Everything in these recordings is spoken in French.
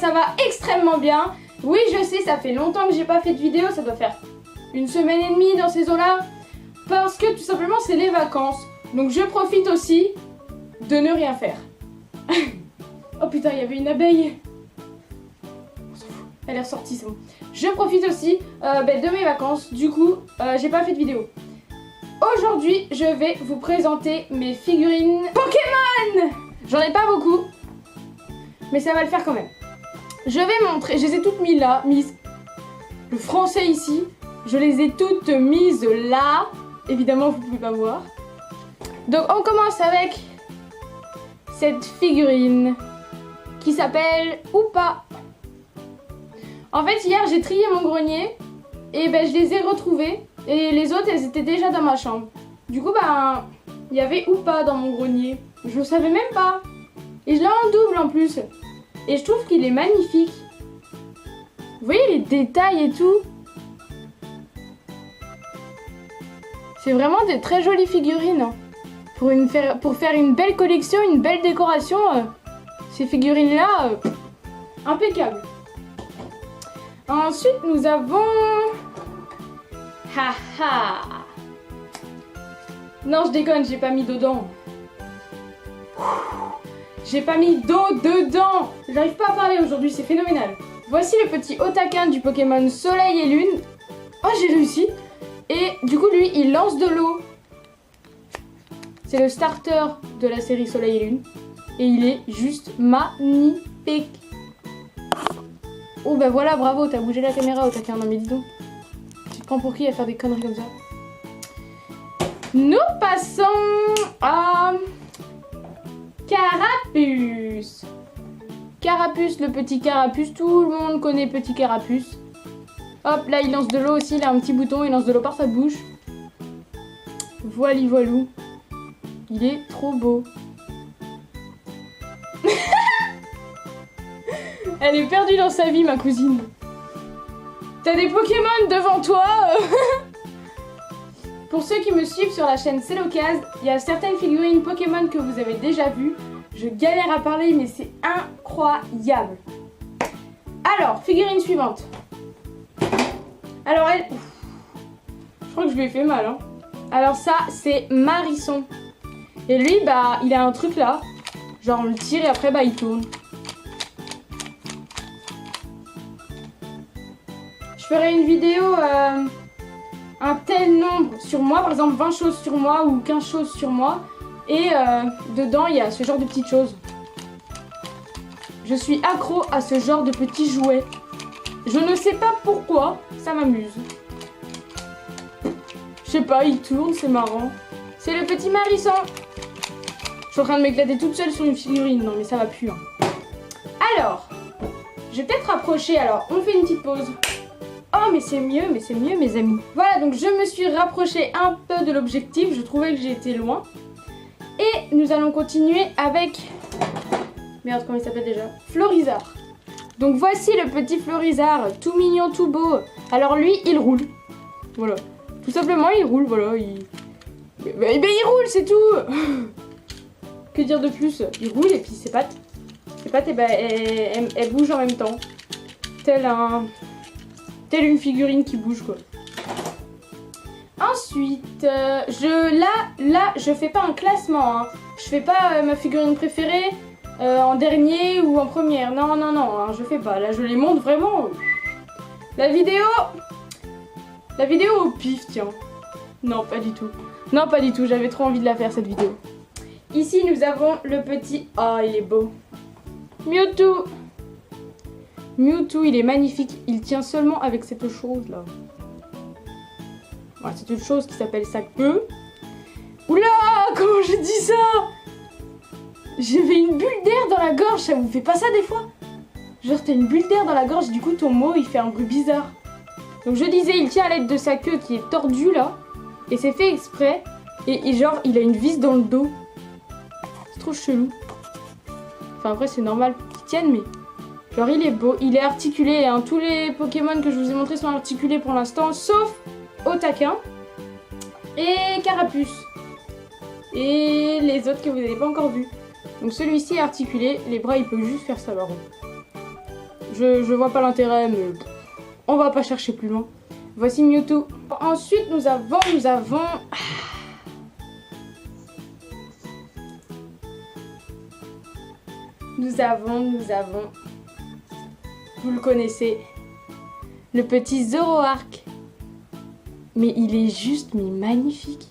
ça va extrêmement bien. Oui, je sais, ça fait longtemps que j'ai pas fait de vidéo, ça doit faire 1 semaine et demie dans ces eaux-là. Parce que tout simplement, c'est les vacances. Donc je profite aussi de ne rien faire. Oh putain, il y avait une abeille. On s'en fout, elle est ressortie, c'est bon. Je profite aussi de mes vacances, du coup, j'ai pas fait de vidéo. Aujourd'hui, je vais vous présenter mes figurines Pokémon. J'en ai pas beaucoup, mais ça va le faire quand même. Je vais montrer, je les ai toutes mises là, le français ici, je les ai toutes mises là. Évidemment, vous pouvez pas voir. Donc, on commence avec cette figurine qui s'appelle Hoopa. En fait, hier, j'ai trié mon grenier et je les ai retrouvées. Et les autres, elles étaient déjà dans ma chambre. Du coup, il y avait Hoopa dans mon grenier. Je le savais même pas. Et je l'ai en double en plus. Et je trouve qu'il est magnifique. Vous voyez les détails et tout. C'est vraiment des très jolies figurines. Hein. Pour faire une belle collection, une belle décoration, ces figurines-là, impeccable. Ensuite, nous avons... Haha. Non, je déconne, j'ai pas mis dedans. J'ai pas mis d'eau dedans. J'arrive pas à parler aujourd'hui, c'est phénoménal. Voici le petit Otakin du Pokémon Soleil et Lune. Oh, j'ai réussi. Et du coup, lui, il lance de l'eau. C'est le starter de la série Soleil et Lune. Et il est juste magnifique. Oh, bah voilà, bravo, t'as bougé la caméra, Otakin. Non, mais dis donc. Tu te prends pour qui à faire des conneries comme ça? Nous passons à Carapuce. Carapuce, le petit Carapuce, tout le monde connaît petit Carapuce. Hop, là il lance de l'eau aussi, il a un petit bouton, il lance de l'eau par sa bouche. Voili voilou. Il est trop beau. Elle est perdue dans sa vie, ma cousine. T'as des Pokémon devant toi. Pour ceux qui me suivent sur la chaîne C'est l'occasion, il y a certaines figurines Pokémon que vous avez déjà vues. Je galère à parler, mais c'est incroyable. Alors, figurine suivante. Alors elle... Je crois que je lui ai fait mal. Hein. Alors ça, c'est Marisson. Et lui, il a un truc là. Genre on le tire et après, il tourne. Je ferai une vidéo... un tel nombre sur moi, par exemple 20 choses sur moi ou 15 choses sur moi. Et dedans, il y a ce genre de petites choses. Je suis accro à ce genre de petits jouets. Je ne sais pas pourquoi, ça m'amuse. Je sais pas, il tourne, c'est marrant. C'est le petit Marisson. Je suis en train de m'éclater toute seule sur une figurine. Non mais ça va plus. Hein. Alors, je vais peut-être rapprocher. Alors, on fait une petite pause. Oh mais c'est mieux mes amis. Voilà, donc je me suis rapprochée un peu de l'objectif. Je trouvais que j'étais loin. Et nous allons continuer avec... Merde, comment il s'appelle déjà? Florizard. Donc voici le petit Florizard, tout mignon, tout beau. Alors lui, il roule. Voilà. Tout simplement, il roule, voilà. Il roule, c'est tout. Que dire de plus? Il roule et puis ses pattes. Ses pattes, elles bougent en même temps. Telle une figurine qui bouge, quoi. Ensuite, je fais pas un classement. Hein. Je fais pas ma figurine préférée en dernier ou en première. Non, hein, je fais pas. Là, je les montre vraiment. La vidéo au pif, tiens. Non, pas du tout. Non, pas du tout. J'avais trop envie de la faire, cette vidéo. Ici, nous avons le petit... Oh, il est beau. Mewtwo. Mewtwo, il est magnifique. Il tient seulement avec cette chose-là. Voilà, c'est une chose qui s'appelle sa queue. Oula, comment j'ai dit ça? J'avais une bulle d'air dans la gorge, ça vous fait pas ça des fois? Genre t'as une bulle d'air dans la gorge et du coup ton mot il fait un bruit bizarre. Donc je disais, il tient à l'aide de sa queue qui est tordue là. Et c'est fait exprès. Et genre il a une vis dans le dos. C'est trop chelou. Enfin après c'est normal qu'il tienne mais... Genre il est beau, il est articulé. Hein. Tous les Pokémon que je vous ai montrés sont articulés pour l'instant, sauf Otakin et Carapuce. Et les autres que vous n'avez pas encore vus. Donc celui-ci est articulé, les bras il peut juste faire ça par contre. je vois pas l'intérêt, mais on va pas chercher plus loin. Voici Mewtwo. Ensuite, nous avons... Vous le connaissez. Le petit Zoroark. Mais il est juste magnifique.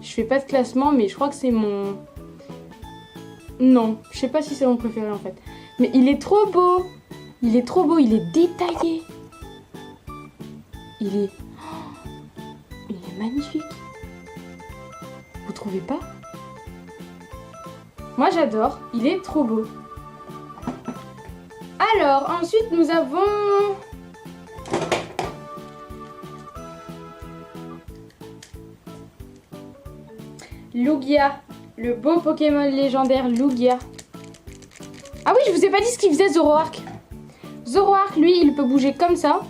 Je fais pas de classement, mais je crois que c'est mon... Non, je sais pas si c'est mon préféré en fait. Mais il est trop beau. Il est trop beau, il est détaillé. Il est magnifique. Vous trouvez pas? Moi j'adore, il est trop beau. Alors, ensuite nous avons... Lugia, le beau Pokémon légendaire Lugia. Ah oui, je vous ai pas dit ce qu'il faisait Zoroark. Zoroark, lui, il peut bouger comme ça,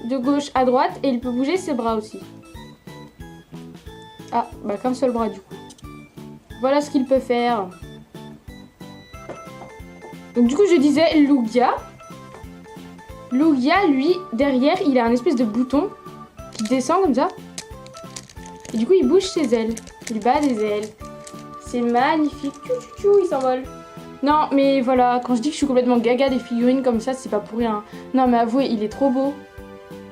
de gauche à droite, et il peut bouger ses bras aussi. Ah, bah qu'un seul bras du coup. Voilà ce qu'il peut faire. Donc du coup, je disais Lugia. Lugia, lui, derrière, il a un espèce de bouton qui descend comme ça. Et du coup, il bouge ses ailes. Il bat des ailes. C'est magnifique. Tchou, tchou, tchou, il s'envole. Non, mais voilà, quand je dis que je suis complètement gaga des figurines comme ça, c'est pas pour rien. Non, mais avouez, il est trop beau.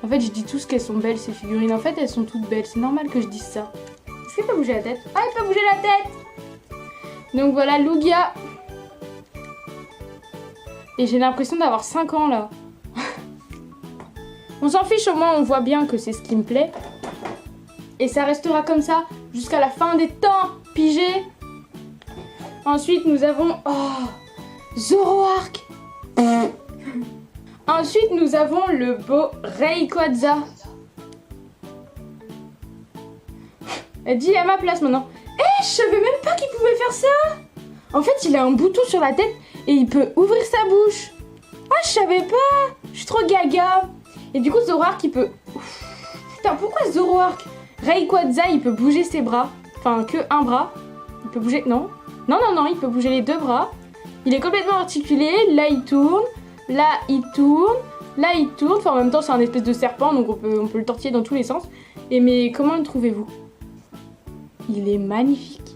En fait, je dis tous qu'elles sont belles, ces figurines. En fait, elles sont toutes belles. C'est normal que je dise ça. Est-ce qu'elle peut bouger la tête? Ah, elle peut bouger la tête! Donc voilà, Lugia. Et j'ai l'impression d'avoir 5 ans, là. On s'en fiche, au moins, on voit bien que c'est ce qui me plaît. Et ça restera comme ça jusqu'à la fin des temps. Pigé. Ensuite, nous avons... Oh, Zoroark. Ensuite, nous avons le beau Rayquaza. Elle dit à ma place maintenant. Eh, je savais même pas qu'il pouvait faire ça. En fait, il a un bouton sur la tête et il peut ouvrir sa bouche. Ah, je savais pas. Je suis trop gaga. Et du coup, Zoroark, il peut... Putain, pourquoi Zoroark? Rayquaza, il peut bouger ses bras. Enfin, que un bras. Il peut bouger... Non. Non, il peut bouger les deux bras. Il est complètement articulé. Là, il tourne. Là, il tourne. Là, il tourne. Enfin, en même temps, c'est un espèce de serpent, donc on peut le tortiller dans tous les sens. Et mais comment le trouvez-vous? Il est magnifique.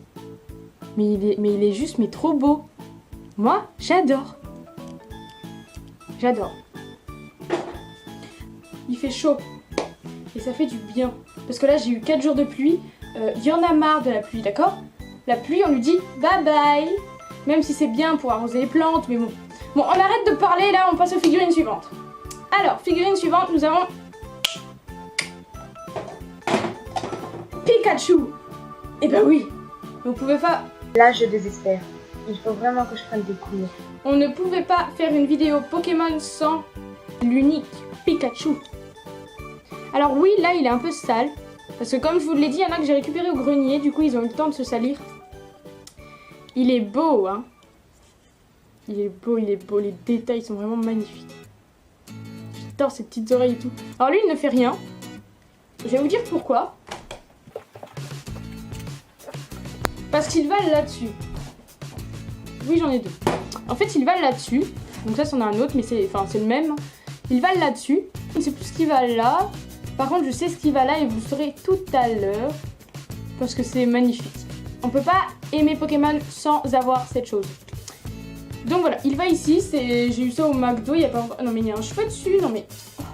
Mais il est juste, mais trop beau. Moi, j'adore. J'adore. Il fait chaud. Et ça fait du bien. Parce que là, j'ai eu 4 jours de pluie. Il y en a marre de la pluie, d'accord? La pluie, on lui dit bye bye. Même si c'est bien pour arroser les plantes, mais bon. Bon, on arrête de parler, là, on passe aux figurines suivantes. Alors, figurine suivante, nous avons... Pikachu. Eh ben oui, on pouvait pas... Là, je désespère. Il faut vraiment que je prenne des cours. On ne pouvait pas faire une vidéo Pokémon sans l'unique Pikachu. Alors oui, là, il est un peu sale. Parce que comme je vous l'ai dit, il y en a que j'ai récupéré au grenier. Du coup, ils ont eu le temps de se salir. Il est beau, hein. Il est beau, il est beau. Les détails sont vraiment magnifiques. J'adore ses petites oreilles et tout. Alors lui, il ne fait rien. Je vais vous dire pourquoi. Parce qu'il va là-dessus. Oui, j'en ai deux. En fait, il va là-dessus. Donc ça, c'en a un autre, mais c'est le même. Il va là-dessus. Je ne sais plus ce qui va là. Par contre, je sais ce qui va là et vous le saurez tout à l'heure. Parce que c'est magnifique. On peut pas aimer Pokémon sans avoir cette chose. Donc voilà, il va ici. J'ai eu ça au McDo il y a pas longtemps. Non mais il y a un cheveu dessus. Non mais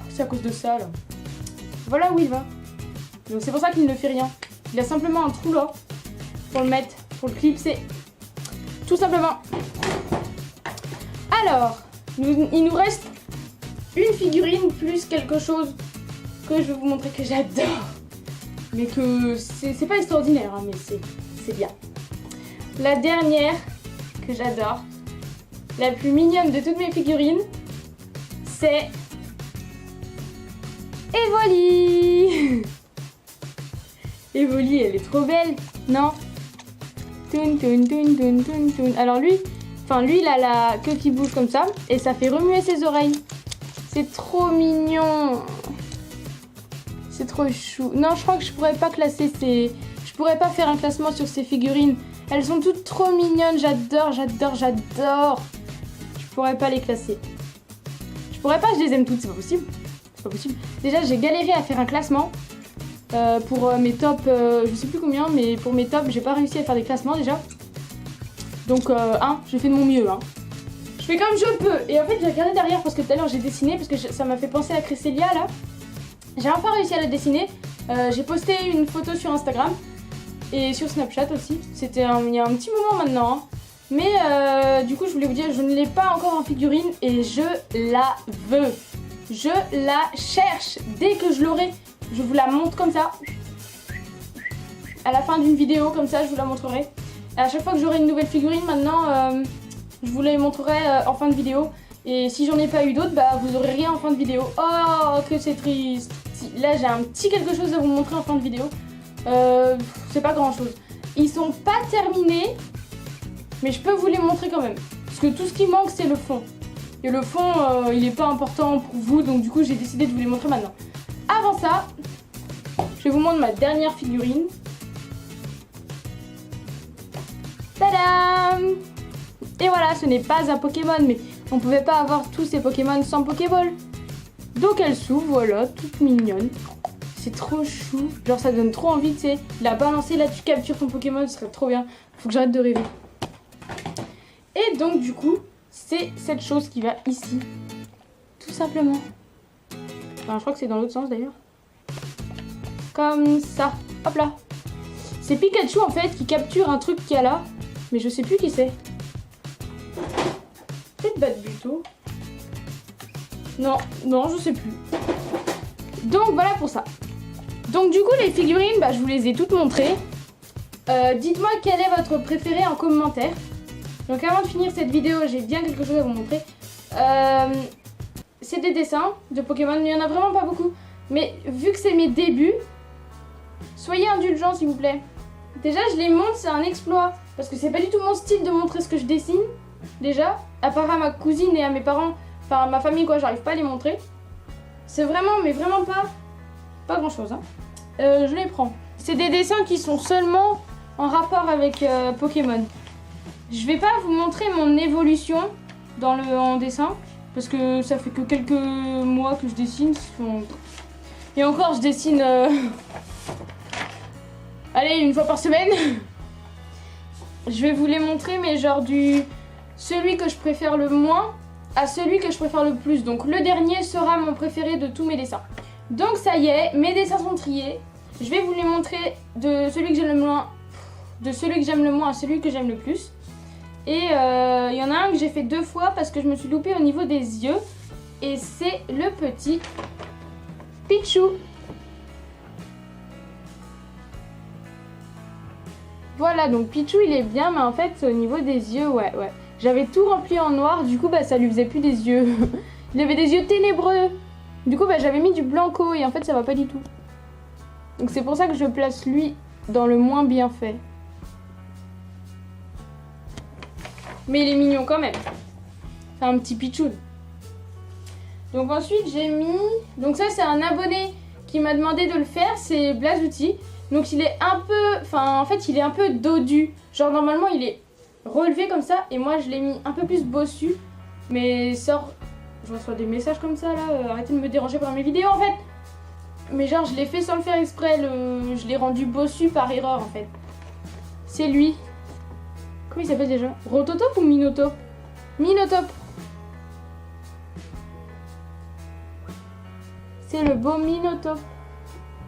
c'est à cause de ça là. Voilà où il va. Donc c'est pour ça qu'il ne fait rien. Il a simplement un trou là. Pour le mettre, pour le clipser. Tout simplement. Alors, il nous reste une figurine plus quelque chose que je vais vous montrer que j'adore. Mais que c'est pas extraordinaire, hein, mais c'est bien. La dernière que j'adore, la plus mignonne de toutes mes figurines, c'est Evoli. Evoli, elle est trop belle, non? Toun, toun, toun, toun, toun, toun. Alors lui, il a la queue qui bouge comme ça et ça fait remuer ses oreilles. C'est trop mignon. C'est trop chou. Non, je crois que je pourrais pas classer ces... Je pourrais pas faire un classement sur ces figurines. Elles sont toutes trop mignonnes. J'adore, j'adore, j'adore. Je pourrais pas les classer. Je pourrais pas, je les aime toutes, c'est pas possible. C'est pas possible. Déjà, j'ai galéré à faire un classement pour mes tops, je sais plus combien, mais pour mes tops, j'ai pas réussi à faire des classements déjà. Donc, j'ai fait de mon mieux. Je fais comme je peux. Et en fait, j'ai regardé derrière parce que tout à l'heure, j'ai dessiné, parce que ça m'a fait penser à Cresselia là. J'ai enfin réussi à la dessiner. J'ai posté une photo sur Instagram et sur Snapchat aussi. C'était il y a un petit moment maintenant. Hein. Mais du coup, je voulais vous dire, je ne l'ai pas encore en figurine et je la veux. Je la cherche. Dès que je l'aurai, je vous la montre comme ça. À la fin d'une vidéo, comme ça, je vous la montrerai. Et à chaque fois que j'aurai une nouvelle figurine, maintenant, je vous les montrerai en fin de vidéo. Et si j'en ai pas eu d'autres, bah vous aurez rien en fin de vidéo. Oh, que c'est triste. Là, j'ai un petit quelque chose à vous montrer en fin de vidéo. C'est pas grand chose. Ils sont pas terminés, mais je peux vous les montrer quand même. Parce que tout ce qui manque, c'est le fond. Et le fond, il est pas important pour vous, donc du coup, j'ai décidé de vous les montrer maintenant. Avant ça, je vais vous montrer ma dernière figurine. Tadam! Et voilà, ce n'est pas un Pokémon, mais on pouvait pas avoir tous ces Pokémon sans Pokéball. Donc elle s'ouvre, voilà, toute mignonne. C'est trop chou. Genre ça donne trop envie, tu sais. La balancer là, tu captures ton Pokémon, ce serait trop bien. Faut que j'arrête de rêver. Et donc du coup, c'est cette chose qui va ici. Tout simplement. Enfin, je crois que c'est dans l'autre sens d'ailleurs. Comme ça. Hop là. C'est Pikachu en fait qui capture un truc qu'il y a là. Mais je sais plus qui c'est. Peut-être Batbuto. Non, je sais plus. Donc voilà pour ça. Donc du coup les figurines, je vous les ai toutes montrées. Dites-moi quel est votre préféré en commentaire. Donc avant de finir cette vidéo, j'ai bien quelque chose à vous montrer. C'est des dessins de Pokémon, il n'y en a vraiment pas beaucoup. Mais vu que c'est mes débuts, soyez indulgents s'il vous plaît. Déjà je les montre, c'est un exploit. Parce que c'est pas du tout mon style de montrer ce que je dessine. Déjà, à part à ma cousine et à mes parents, enfin à ma famille quoi, j'arrive pas à les montrer. C'est vraiment, mais vraiment pas grand chose. Hein. Je les prends. C'est des dessins qui sont seulement en rapport avec Pokémon. Je vais pas vous montrer mon évolution en dessin. Parce que ça fait que quelques mois que je dessine. Et encore, je dessine... Allez, une fois par semaine. Je vais vous les montrer, mais genre celui que je préfère le moins à celui que je préfère le plus. Donc le dernier sera mon préféré de tous mes dessins. Donc ça y est, mes dessins sont triés. Je vais vous les montrer de celui que j'aime le moins, à celui que j'aime le plus. Et il y en a un que j'ai fait 2 fois parce que je me suis loupée au niveau des yeux. Et c'est le petit Pichu. Voilà, donc Pichu il est bien, mais en fait au niveau des yeux, ouais. J'avais tout rempli en noir, du coup ça lui faisait plus des yeux. Il avait des yeux ténébreux. Du coup j'avais mis du blanco et en fait ça va pas du tout. Donc c'est pour ça que je place lui dans le moins bien fait. Mais il est mignon quand même. C'est un petit Pichu. Donc ensuite j'ai mis... Donc ça c'est un abonné qui m'a demandé de le faire, c'est Blazouti. Donc il est un peu... Enfin en fait il est un peu dodu. Genre normalement il est relevé comme ça et moi je l'ai mis un peu plus bossu. Mais sort... Je reçois des messages comme ça là, arrêtez de me déranger par mes vidéos en fait. Mais genre je l'ai fait sans le faire exprès, je l'ai rendu bossu par erreur en fait. C'est lui. Comment il s'appelle déjà? Rototop ou Minotop? Minotop. C'est le beau Minotop.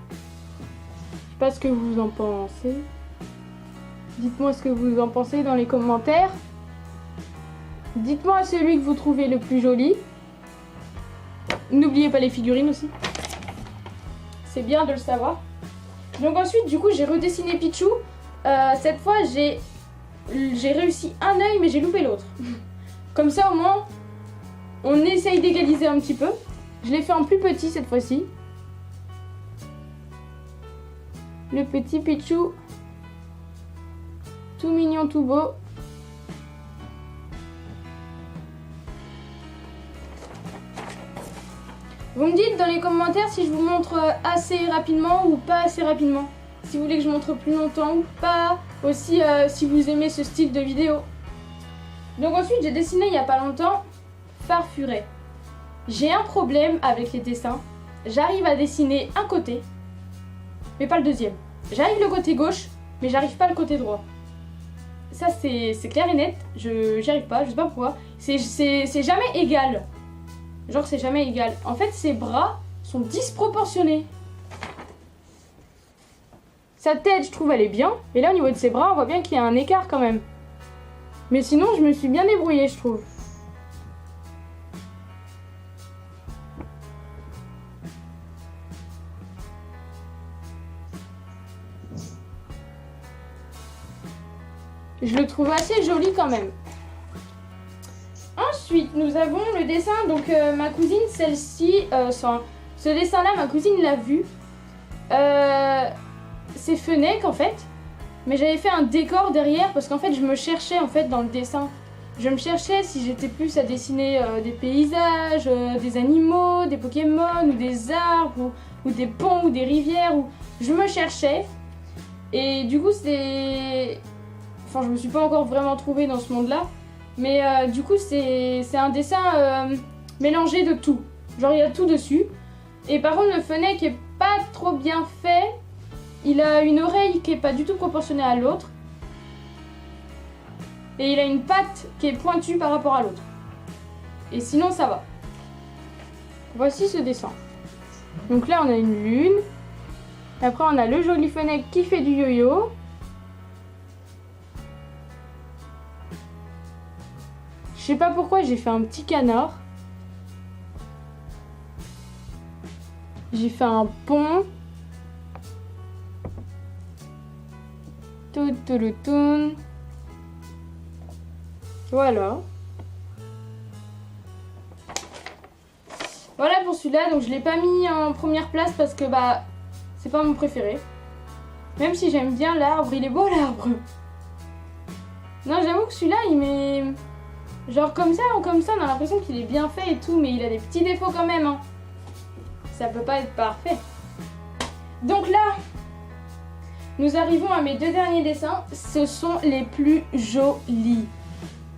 Je sais pas ce que vous en pensez. Dites-moi ce que vous en pensez dans les commentaires. Dites-moi celui que vous trouvez le plus joli. N'oubliez pas les figurines aussi. C'est bien de le savoir. Donc ensuite, du coup, j'ai redessiné Pichu. Cette fois, j'ai réussi un œil, mais j'ai loupé l'autre. Comme ça, au moins, on essaye d'égaliser un petit peu. Je l'ai fait en plus petit cette fois-ci. Le petit Pichu. Tout mignon, tout beau. Vous me dites dans les commentaires si je vous montre assez rapidement ou pas assez rapidement. Si vous voulez que je montre plus longtemps ou pas. Aussi si vous aimez ce style de vidéo. Donc ensuite j'ai dessiné il n'y a pas longtemps Farfuret. j'ai un problème avec les dessins. J'arrive à dessiner un côté, mais pas le deuxième. J'arrive le côté gauche, mais j'arrive pas le côté droit. Ça c'est clair et net, j'y arrive pas, je sais pas pourquoi. C'est jamais égal. Genre c'est jamais égal. En fait ses bras sont disproportionnés. Sa tête je trouve elle est bien, et là au niveau de ses bras on voit bien qu'il y a un écart quand même. Mais sinon je me suis bien débrouillée je trouve. Je le trouve assez joli quand même. Ensuite, nous avons le dessin. Donc, ma cousine, celle-ci, ce dessin-là, ma cousine l'a vu. C'est Fenech en fait. Mais j'avais fait un décor derrière parce qu'en fait, je me cherchais en fait dans le dessin. Je me cherchais si j'étais plus à dessiner des paysages, des animaux, des Pokémon ou des arbres ou des ponts ou des rivières. Je me cherchais. Et du coup, c'est... Enfin, je me suis pas encore vraiment trouvée dans ce monde-là. Mais du coup, c'est un dessin mélangé de tout. Genre, il y a tout dessus. Et par contre, le Fenech est pas trop bien fait. Il a une oreille qui est pas du tout proportionnée à l'autre. Et il a une patte qui est pointue par rapport à l'autre. Et sinon, ça va. Voici ce dessin. Donc là, on a une lune. Après, on a le joli Fenech qui fait du yo-yo. Je sais pas pourquoi j'ai fait un petit canard. J'ai fait un pont. Tout. Voilà. Voilà pour celui-là. Donc je l'ai pas mis en première place parce que bah c'est pas mon préféré. Même si j'aime bien l'arbre, il est beau l'arbre. Non, j'avoue que celui-là il met... Genre comme ça, on a l'impression qu'il est bien fait et tout, mais il a des petits défauts quand même. Hein. Ça peut pas être parfait. Donc là, nous arrivons à mes deux derniers dessins. Ce sont les plus jolis.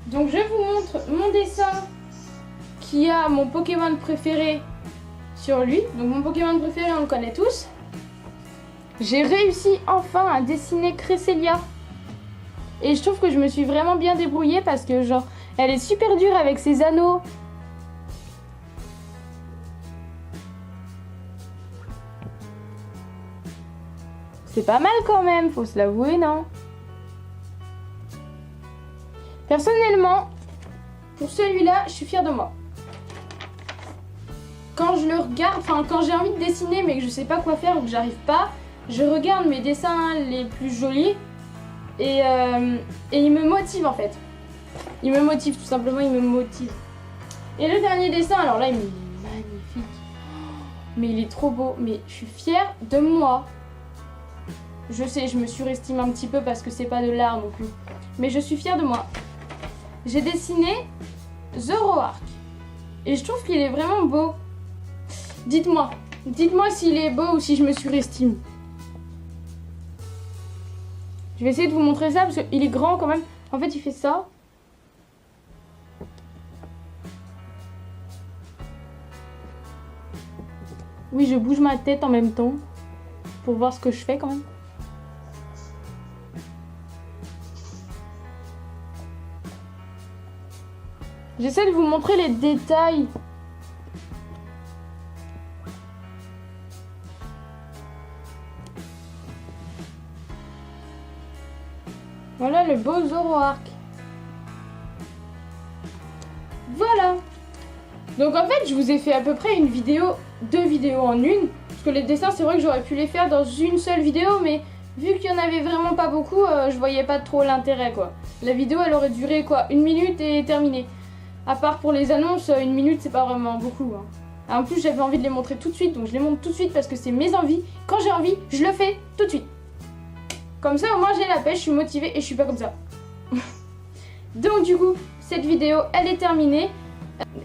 Donc je vous montre mon dessin qui a mon Pokémon préféré sur lui. Donc mon Pokémon préféré, on le connaît tous. J'ai réussi enfin à dessiner Cresselia. Et je trouve que je me suis vraiment bien débrouillée parce que genre... Elle est super dure avec ses anneaux. C'est pas mal quand même, faut se l'avouer, non? Personnellement, pour celui-là, je suis fière de moi. Quand je le regarde, enfin quand j'ai envie de dessiner mais que je sais pas quoi faire ou que j'arrive pas, je regarde mes dessins les plus jolis et ils me motivent en fait. Il me motive, tout simplement, il me motive. Et le dernier dessin, alors là, il est magnifique. Mais il est trop beau. Mais je suis fière de moi. Je sais, je me surestime un petit peu parce que c'est pas de l'art non plus. Mais je suis fière de moi. J'ai dessiné Zoroark. Et je trouve qu'il est vraiment beau. Dites-moi s'il est beau ou si je me surestime. Je vais essayer de vous montrer ça parce qu'il est grand quand même. En fait, il fait ça. Oui, je bouge ma tête en même temps pour voir ce que je fais quand même. J'essaie de vous montrer les détails. Voilà le beau Zoroark. Voilà. Donc en fait, je vous ai fait à peu près deux vidéos en une. Parce que les dessins, c'est vrai que j'aurais pu les faire dans une seule vidéo, mais vu qu'il y en avait vraiment pas beaucoup, je voyais pas trop l'intérêt quoi. La vidéo, elle aurait duré quoi, 1 minute et terminée. À part pour les annonces, 1 minute, c'est pas vraiment beaucoup. Hein. En plus, j'avais envie de les montrer tout de suite, donc je les montre tout de suite parce que c'est mes envies. Quand j'ai envie, je le fais tout de suite. Comme ça, au moins, j'ai la pêche, je suis motivée et je suis pas comme ça. Donc du coup, cette vidéo, elle est terminée.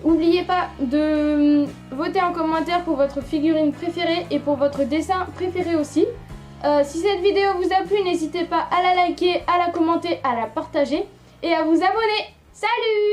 N'oubliez pas de voter en commentaire pour votre figurine préférée et pour votre dessin préféré aussi. Si cette vidéo vous a plu, n'hésitez pas à la liker, à la commenter, à la partager et à vous abonner. Salut!